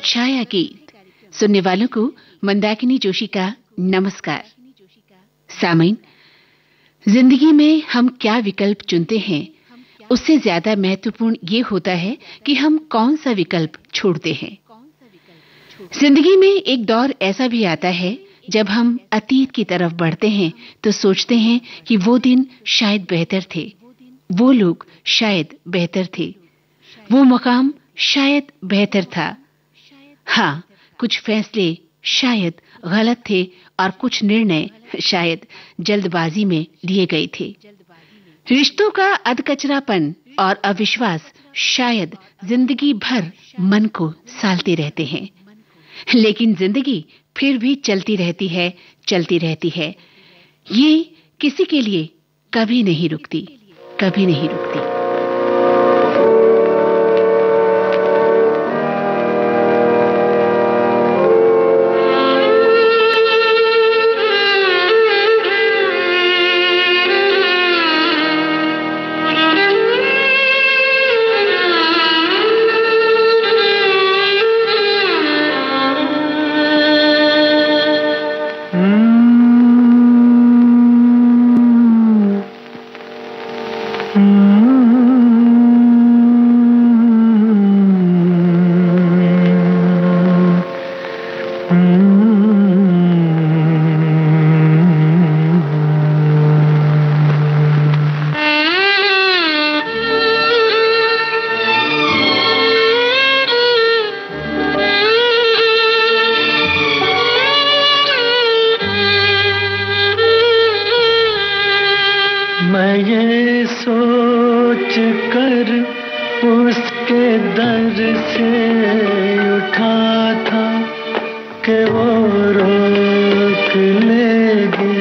छाया गीत सुनने वालों को मंदाकिनी जोशी का नमस्कार। सामीन, जिंदगी में हम क्या विकल्प चुनते हैं, उससे ज्यादा महत्वपूर्ण ये होता है कि हम कौन सा विकल्प छोड़ते हैं। जिंदगी में एक दौर ऐसा भी आता है जब हम अतीत की तरफ बढ़ते हैं तो सोचते हैं कि वो दिन शायद बेहतर थे, वो लोग शायद बेहतर थे, वो मकाम शायद बेहतर था। हाँ, कुछ फैसले शायद गलत थे और कुछ निर्णय शायद जल्दबाजी में लिए गए थे। रिश्तों का अधकचरापन और अविश्वास शायद जिंदगी भर मन को सालते रहते हैं, लेकिन जिंदगी फिर भी चलती रहती है, चलती रहती है। ये किसी के लिए कभी नहीं रुकती, कभी नहीं रुकती। मैं ये सोच कर उसके दर से उठा था कि वो रोक लेगी,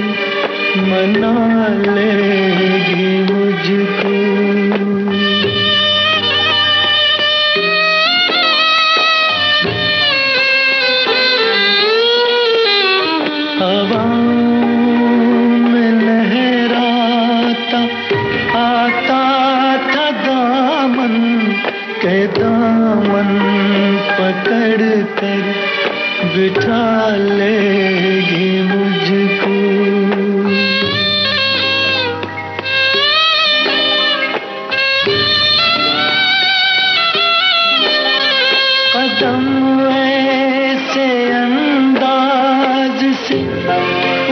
मना लेगी मुझको। दामन पकड़ कर बिठा लेगी मुझको। कदम ऐसे अंदाज से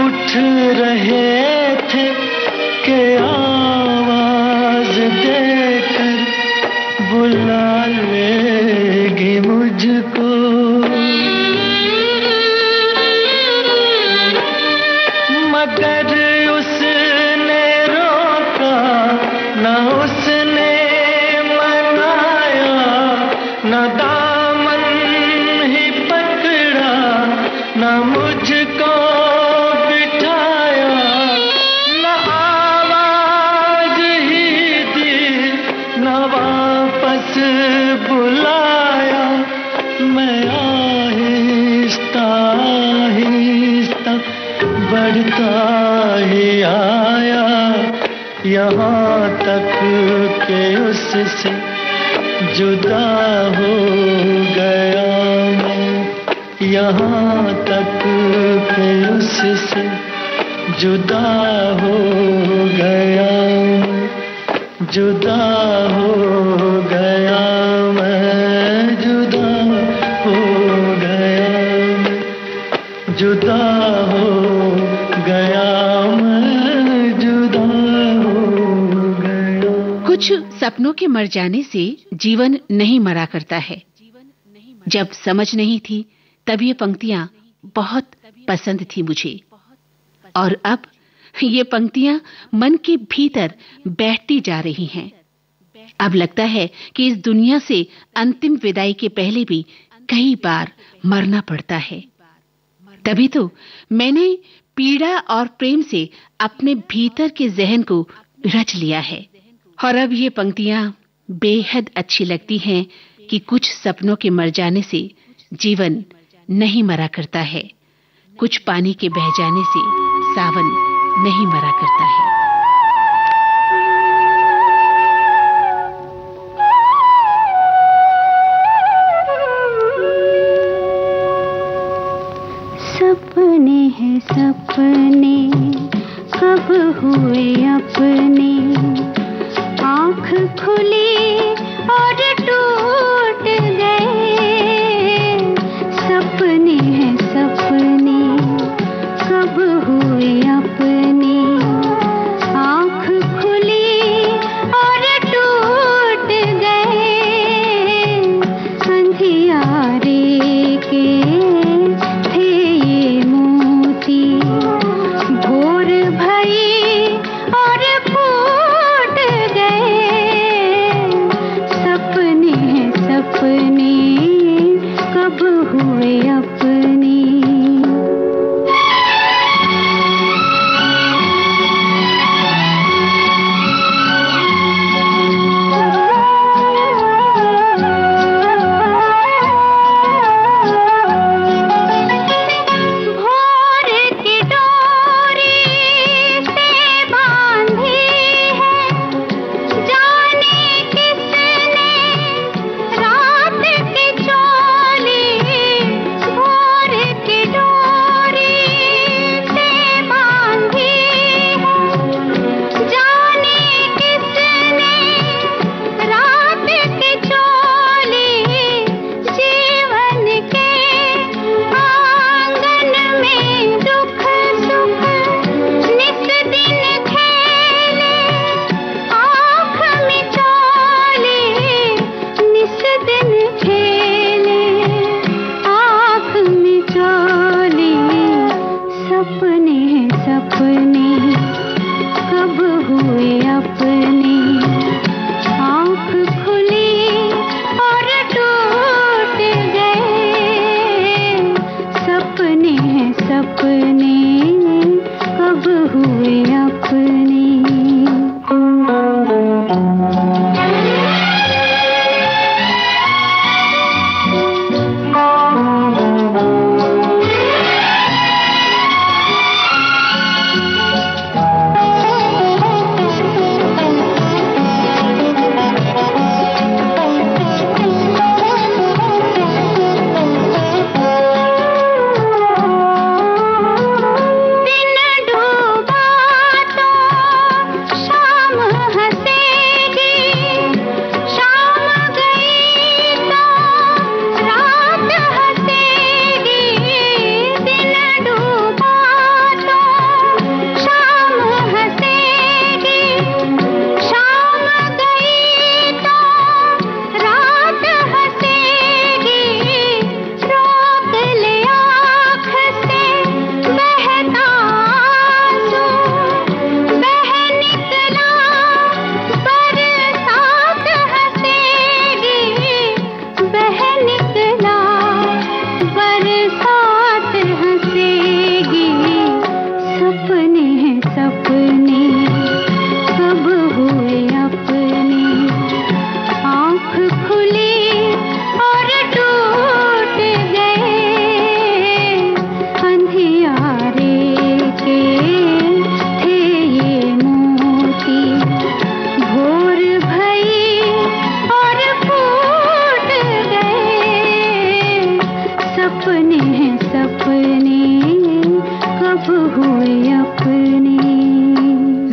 उठ रहे थे कि आवाज देकर बुला लेगी मुझको। मगर उसने रोका न, उसने मनाया न, दामन ही पकड़ा न, मुझको बिठाया न, आवाज ही दी न, वापस बुलाया। मैं आहिस्ता आहिस्ता बढ़ता ही आया, यहाँ तक के उससे जुदा हो गया मैं। यहाँ तक के उससे जुदा हो गया मैं, जुदा हो गया मैं, जुदा हो गया मैं, जुदा हो गया मैं, जुदा हो गया। कुछ सपनों के मर जाने से जीवन नहीं मरा करता है। जब समझ नहीं थी तब ये पंक्तियां बहुत पसंद थी मुझे, और अब ये पंक्तियां मन के भीतर बैठती जा रही हैं। अब लगता है कि इस दुनिया से अंतिम विदाई के पहले भी कई बार मरना पड़ता है। तभी तो मैंने पीड़ा और प्रेम से अपने भीतर के जहन को रच लिया है। और अब ये पंक्तियां बेहद अच्छी लगती हैं कि कुछ सपनों के मर जाने से जीवन नहीं मरा करता है, कुछ पानी के बह जाने से सावन नहीं मरा करता है। सपने कब हुए अपने, आँख खुली और टूट गए। सपने हैं सपने कब हुए अपने, आँख खुली और टूट गए। अंधियारे के थे ये मोती, भोर भई और फूट गए। सपने हैं सपने कब हुए अपने।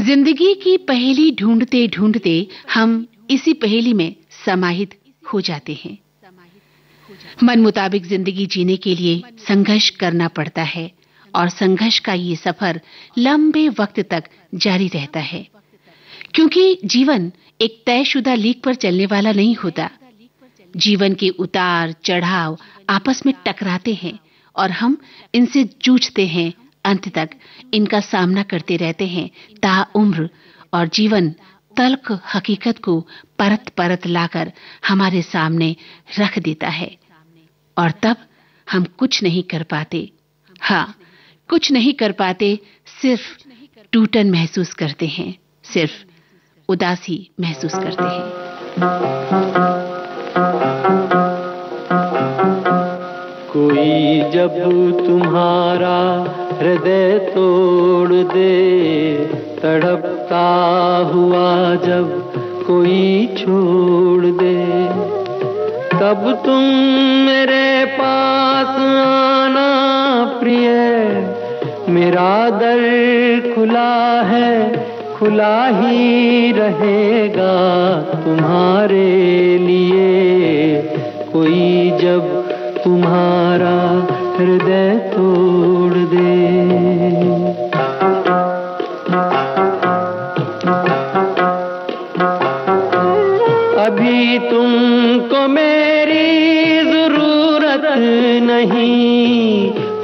जिंदगी की पहेली ढूंढते ढूंढते हम इसी पहेली में समाहित हो जाते हैं। मन मुताबिक जिंदगी जीने के लिए संघर्ष करना पड़ता है और संघर्ष का ये सफर लंबे वक्त तक जारी रहता है, क्योंकि जीवन एक तयशुदा लीक पर चलने वाला नहीं होता। जीवन के उतार चढ़ाव आपस में टकराते हैं और हम इनसे जूझते हैं, अंत तक इनका सामना करते रहते हैं ताउम्र, और जीवन तल्ख हकीकत को परत परत लाकर हमारे सामने रख देता है और तब हम कुछ नहीं कर पाते। हाँ, कुछ नहीं कर पाते, सिर्फ टूटन महसूस करते हैं, सिर्फ उदासी महसूस करते हैं। कोई जब तुम्हारा हृदय तोड़ दे, तड़पता हुआ जब कोई छोड़ दे, तब तुम मेरे पास आना प्रिय, मेरे मेरा दर खुला है, खुला ही रहेगा तुम्हारे लिए। कोई जब तुम्हारा हृदय तोड़ दे। अभी तुमको मेरी जरूरत नहीं,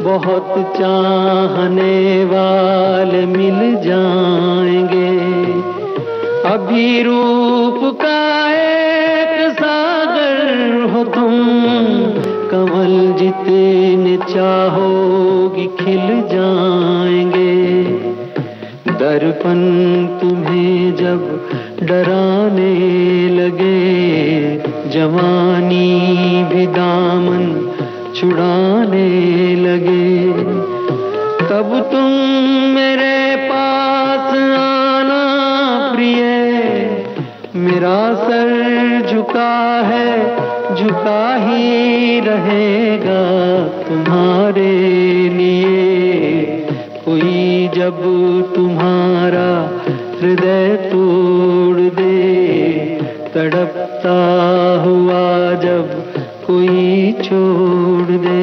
बहुत चाहने वाले मिल जाएंगे। अभी रूप का एक सागर हो तुम, कमल जितने चाहोगी खिल जाएंगे। दर्पण तुम्हें जब डराने लगे, जवानी भी दामन छुड़ाने लगे, तब तुम मेरे पास आना प्रिय। मेरा सर झुका है, झुका ही रहेगा तुम्हारे लिए। कोई जब तुम्हारा हृदय तोड़ दे, तड़पता हुआ जब कोई छोड़ दे।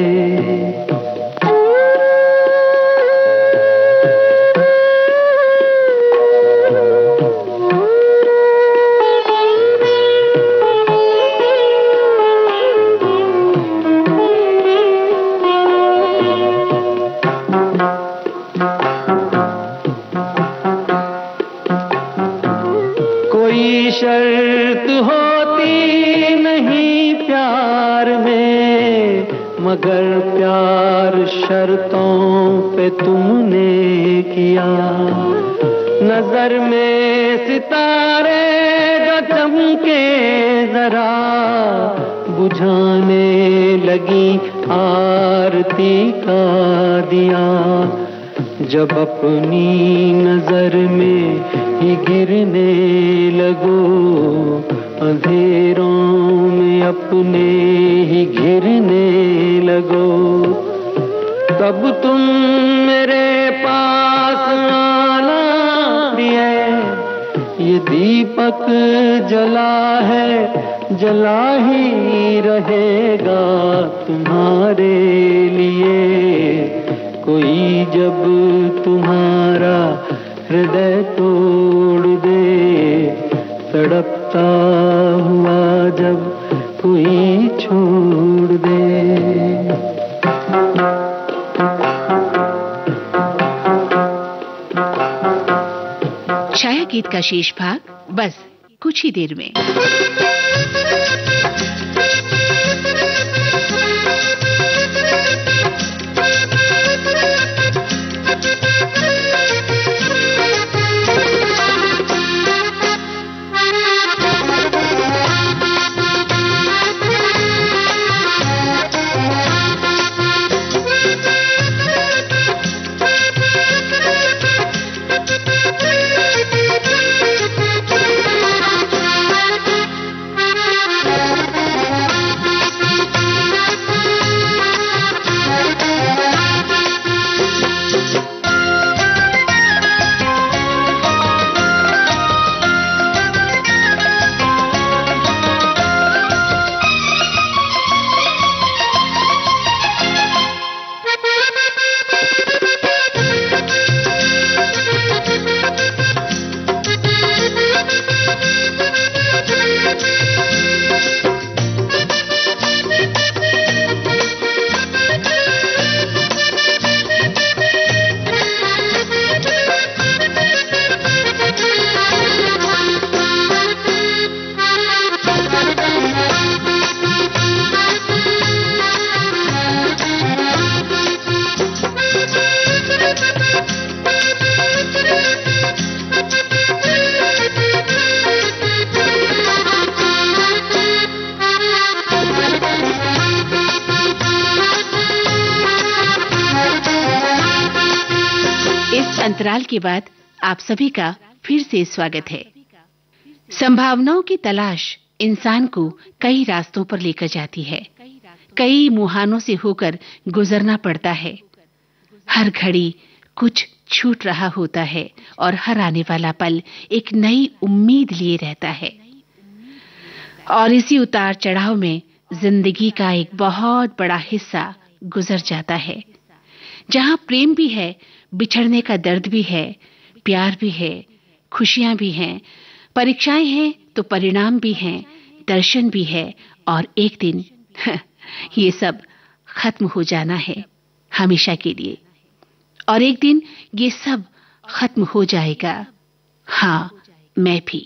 कोई शर्त होती नहीं प्यार में, मगर प्यार शर्तों पे तुमने किया। नजर में सितारे जो चमके जरा, बुझाने लगी आरती का दिया। जब अपनी नजर में ही गिरने लगो, अंधेरों में अपने ही घिरने लगो, तब तुम मेरे पास आना प्रिय। ये दीपक जला है, जला ही रहेगा तुम्हारे लिए। कोई जब तुम्हारा हृदय तोड़ दे, तड़पता हुआ जब कोई छोड़ दे। छाया गीत का शेष भाग बस कुछ ही देर में। अंतराल के बाद आप सभी का फिर से स्वागत है। संभावनाओं की तलाश इंसान को कई रास्तों पर लेकर जाती है, कई मुहानों से होकर गुजरना पड़ता है। हर घड़ी कुछ छूट रहा होता है और हर आने वाला पल एक नई उम्मीद लिए रहता है। और इसी उतार चढ़ाव में जिंदगी का एक बहुत बड़ा हिस्सा गुजर जाता है। जहां प्रेम भी है, बिछड़ने का दर्द भी है, प्यार भी है, खुशियां भी हैं, परीक्षाएं हैं तो परिणाम भी हैं, दर्शन भी है, और एक दिन ये सब खत्म हो जाना है हमेशा के लिए। और एक दिन ये सब खत्म हो जाएगा। हाँ, मैं भी।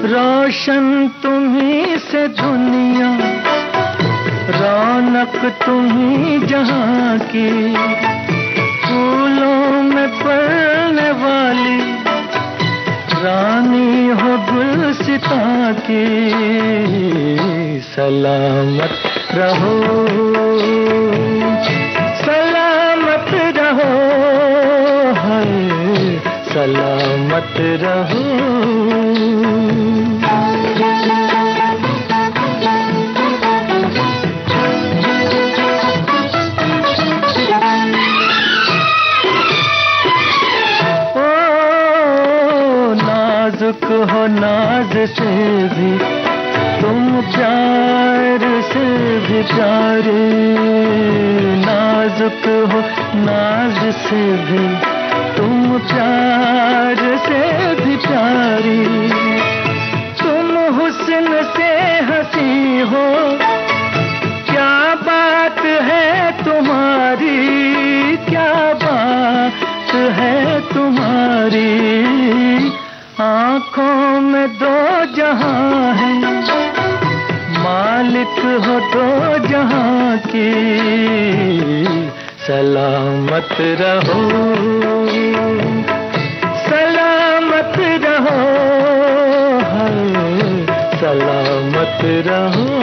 रोशन तुम्हीं से दुनिया, रौनक तुम्हीं जहां की, फूलों में पलने वाली रानी हो गुलसितां की। सलामत रहो, सलामत रहो, हाय सलामत रहो। नाजुक हो नाज से भी तुम प्यार से भी प्यारे, नाजुक हो नाज से भी तुम प्यार से भी प्यारी। तुम हुस्न से हंसी हो, क्या बात है तुम्हारी, क्या बात है तुम्हारी। आँखों में दो जहां है, मालिक हो दो जहां की। सलामत रहो, सलामत रहो, सलामत रहो।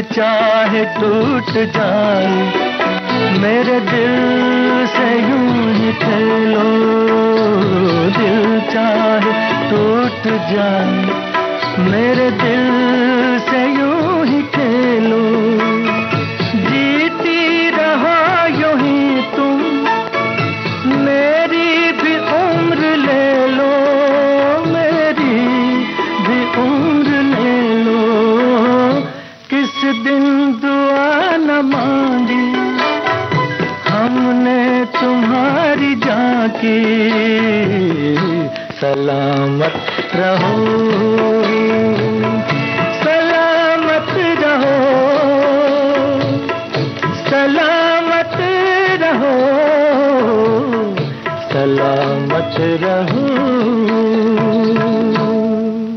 चाहे टूट जाए मेरे दिल से यूं ही खेलो, दिल चाहे टूट जाए मेरे दिल से यूं ही खेलो। जीती रहो यूं ही तुम, मेरी भी उम्र ले लो, मेरी भी उम्र ले लो। किस दिन दुआ न मांगी हमने तुम्हारी जान की। सलामत रहो, सलामत रहो, सलामत रहो, सलामत रहो।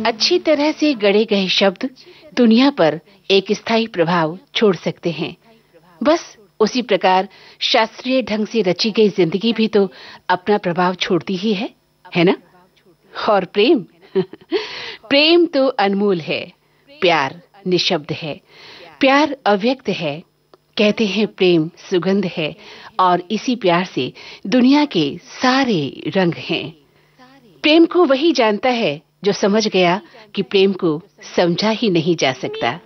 अच्छी तरह से गढ़े गए शब्द दुनिया पर एक स्थायी प्रभाव छोड़ सकते हैं। बस उसी प्रकार शास्त्रीय ढंग से रची गई जिंदगी भी तो अपना प्रभाव छोड़ती ही है ना? और प्रेम प्रेम तो अनमोल है, प्यार निशब्द है, प्यार अव्यक्त है। कहते हैं प्रेम सुगंध है, और इसी प्यार से दुनिया के सारे रंग हैं। प्रेम को वही जानता है जो समझ गया कि प्रेम को समझा ही नहीं जा सकता।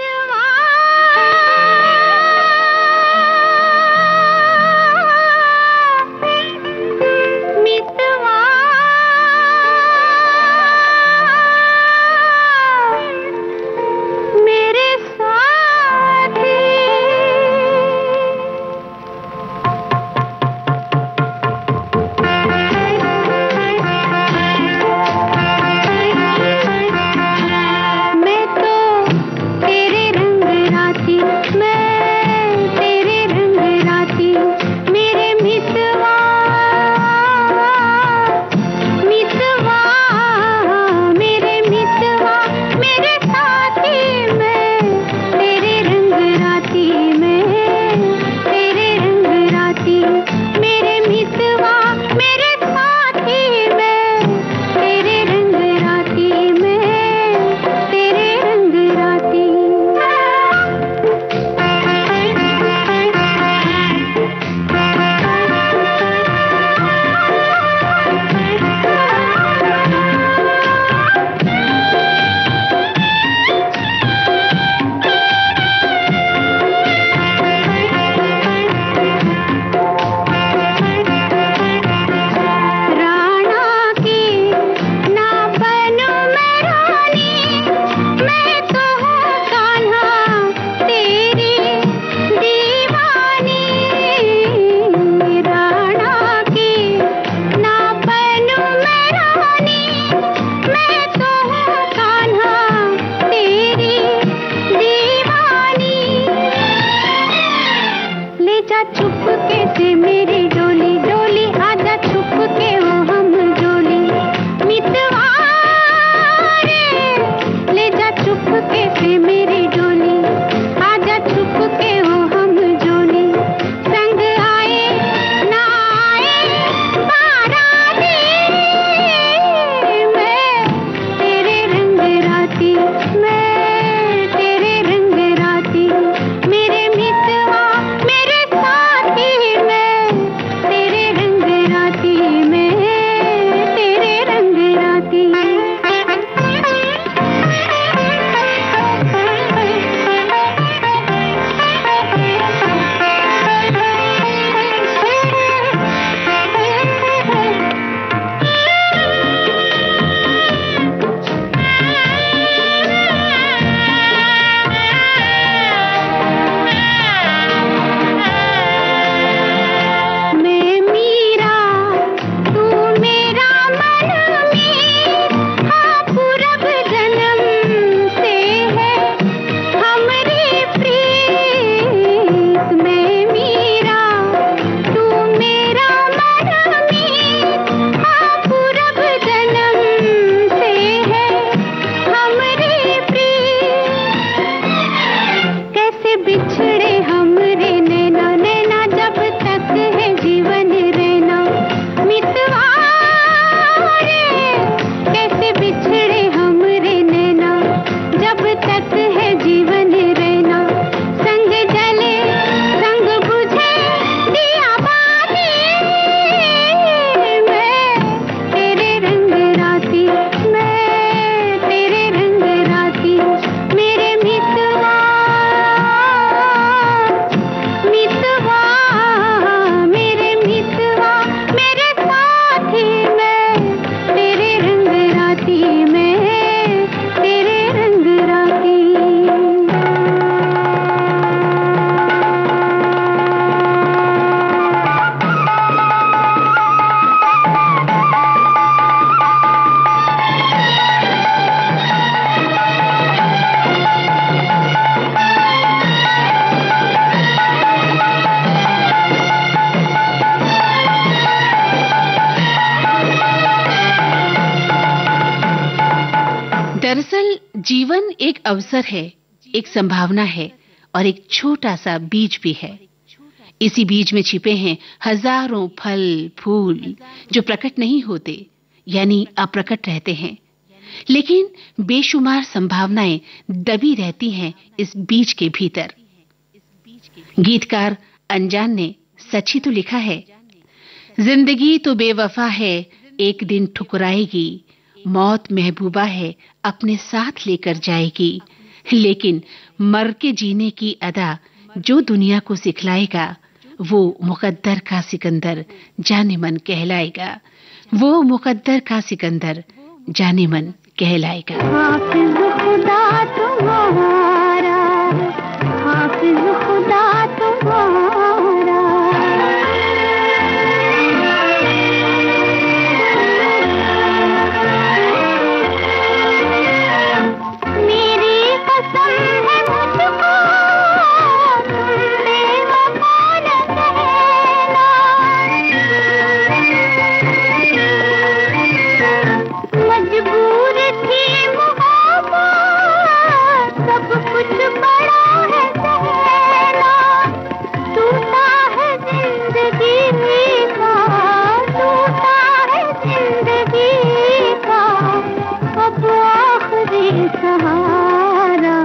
दरअसल जीवन एक अवसर है, एक संभावना है और एक छोटा सा बीज भी है। इसी बीज में छिपे हैं हजारों फल फूल जो प्रकट नहीं होते, यानी अप्रकट रहते हैं, लेकिन बेशुमार संभावनाएं दबी रहती हैं इस बीज के भीतर। गीतकार अनजान ने सच ही तो लिखा है, जिंदगी तो बेवफा है, एक दिन ठुकराएगी, मौत महबूबा है, अपने साथ लेकर जाएगी, लेकिन मर के जीने की अदा जो दुनिया को सिखलाएगा, वो मुकद्दर का सिकंदर जाने मन कहलाएगा, वो मुकद्दर का सिकंदर जाने मन कहलाएगा। हाफिज खुदा तुम्हारा, हाफिज खुदा तुम्हारा। मेरी कसम है मुझको, तुमने वफा न कहना। मजबूर थी मोहब्बत, सब कुछ बड़ा है सहना। टूटा है जिंदगी का, टूटा है जिंदगी का, अब आखिरी सहारा।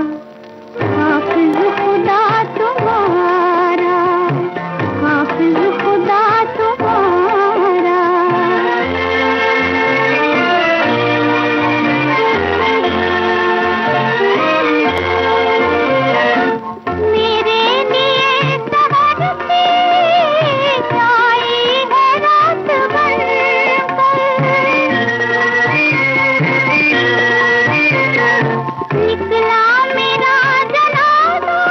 हाफिज खुदा तुम्हारा, हाफिज खुदा तुम्हारा। मेरे लिए सहर से आई है रात बनकर। निकला मेरा जनाजा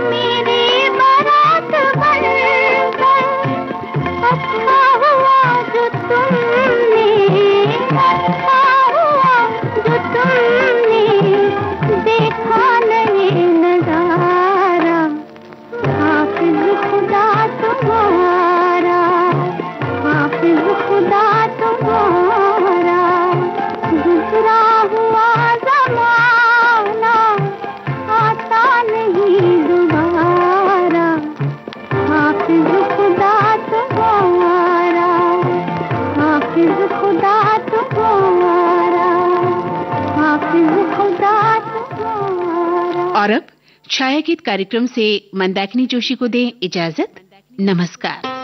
मेरी बारात बनकर। अच्छा हुआ जो तुमने, अच्छा हुआ जो तुमने देखा नहीं नजारा। हाफिज खुदा तुम्हारा, हाफिज खुदा तुम्हारा। गुजरा हुआ ज़माना आता नहीं दोबारा। हाफिज खुदा तुम्हारा, हाफिज खुदा तुम्हारा, हाफिज खुदा तुम्हारा। और अब छाया गीत कार्यक्रम से मंदाकिनी जोशी को दें इजाजत। नमस्कार।